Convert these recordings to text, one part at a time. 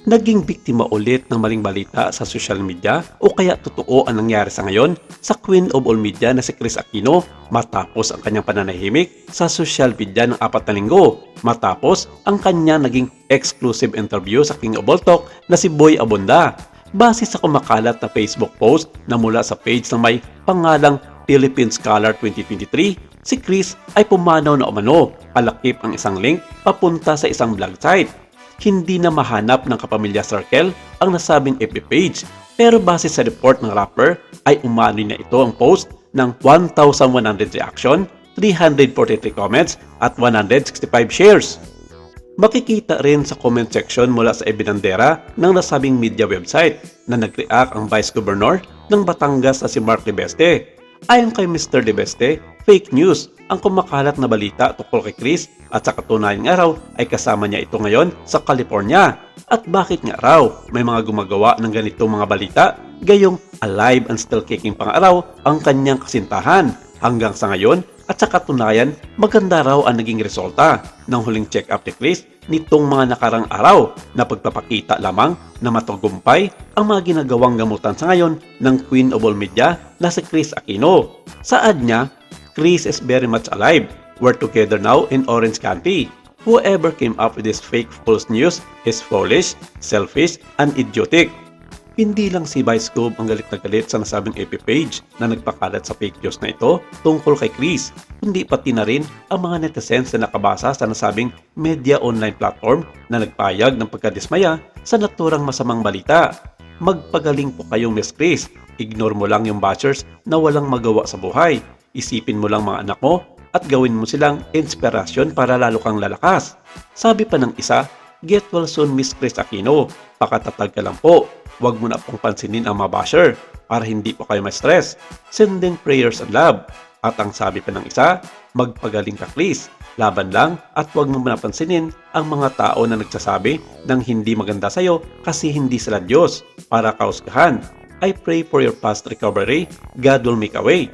Naging biktima ulit ng maling balita sa social media o kaya totoo ang nangyari sa ngayon sa Queen of All Media na si Kris Aquino matapos ang kanyang pananahimik sa social media ng 4 na linggo matapos ang kanyang naging exclusive interview sa King of All Talk na si Boy Abunda. Base sa kumakalat na Facebook post na mula sa page ng may pangalang Philippine Scholar 2023, si Kris ay pumanaw na umano palakip ang isang link papunta sa isang blog site. Hindi na mahanap ng kapamilya circle ang nasabing FB page, pero base sa report ng rapper ay umano na ito ang post ng 1,100 reaction, 343 comments at 165 shares. Makikita rin sa comment section mula sa ebidandera ng nasabing media website na nag-react ang Vice Governor ng Batangas na si Mark Libeste. Ayon kay Mr. Libeste, fake news ang kumakalat na balita tungkol kay Kris at sa katunayan nga raw ay kasama niya ito ngayon sa California. At bakit nga raw may mga gumagawa ng ganitong mga balita gayong alive and still kicking pang araw ang kanyang kasintahan hanggang sa ngayon at sa katunayan maganda raw ang naging resulta ng huling check-up ni Kris nitong mga nakarang araw na pagpapakita lamang na matagumpay ang mga ginagawang gamutan sa ngayon ng Queen of All Media na si Kris Aquino. Saad niya, Kris is very much alive. We're together now in Orange County. Whoever came up with this fake false news is foolish, selfish, and idiotic. Hindi lang si Vice Gov ang galit na galit sa nasabing FB page na nagpakalat sa fake news na ito tungkol kay Kris, kundi pati na rin ang mga netizens na nakabasa sa nasabing media online platform na nagpayag ng pagkadismaya sa naturang masamang balita. Magpagaling po kayong Miss Kris. Ignore mo lang yung bashers na walang magawa sa buhay. Isipin mo lang mga anak mo at gawin mo silang inspirasyon para lalo kang lalakas. Sabi pa ng isa, get well soon Miss Kris Aquino. Pakatatag ka lang po. Huwag mo na pong pansinin ang mga basher para hindi po kayo ma-stress. Sending prayers and love. At ang sabi pa ng isa, magpagaling ka Kris. Laban lang at huwag mo napansinin ang mga tao na nagsasabi ng hindi maganda sa'yo kasi hindi sila Diyos para kausgahan. I pray for your fast recovery. God will make a way.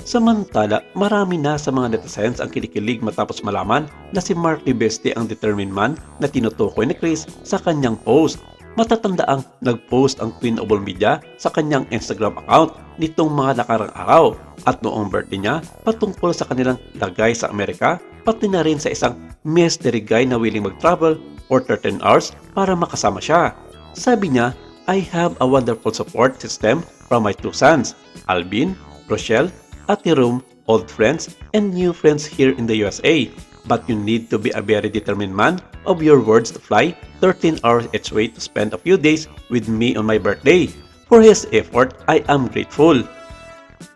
Samantala, marami na sa mga netizens ang kinikilig matapos malaman na si Mark Libeste ang determined man na tinutukoy ni Kris sa kanyang post. Matatandaang nag-post ang Queen of All Media sa kanyang Instagram account nitong mga nakarang araw at noong birthday niya patungkol sa kanilang lagay sa Amerika pati na rin sa isang mystery guy na willing mag-travel for 13 hours para makasama siya. Sabi niya, I have a wonderful support system from my 2 sons, Alvin, Rochelle, Ate Room, old friends, and new friends here in the USA. But you need to be a very determined man of your words to fly 13 hours each way to spend a few days with me on my birthday. For his effort, I am grateful.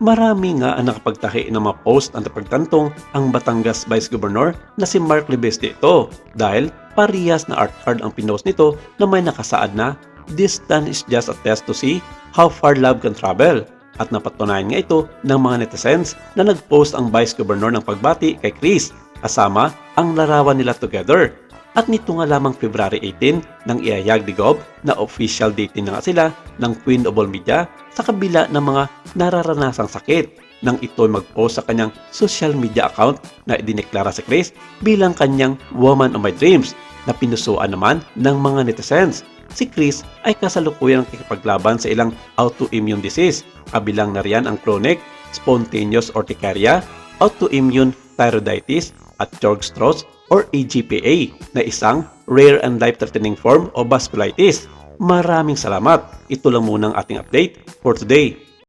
Marami nga ang nakapagtahi ng mga post ang napagtantong ang Batangas Vice Governor na si Mark Libeste ito dahil parehas na art card ang pinost nito na may nakasaad na this done is just a test to see how far love can travel. At napatunayan nga ito ng mga netizens na nag-post ang Vice Governor ng pagbati kay Kris kasama ang larawan nila together. At nito nga lamang February 18 nang iayag ni Gov na official dating na nga sila ng Queen of All Media sa kabila ng mga nararanasang sakit nang ito'y mag-post sa kanyang social media account na idineklara si Kris bilang kanyang woman of my dreams na pinusuan naman ng mga netizens. Si Kris ay kasalukuyang nakikipaglaban sa ilang autoimmune disease, kabilang na riyan ang chronic, spontaneous urticaria, autoimmune thyroiditis at Churg-Strauss or AGPA na isang rare and life-threatening form of vasculitis. Maraming salamat. Ito lang muna ang ating update for today.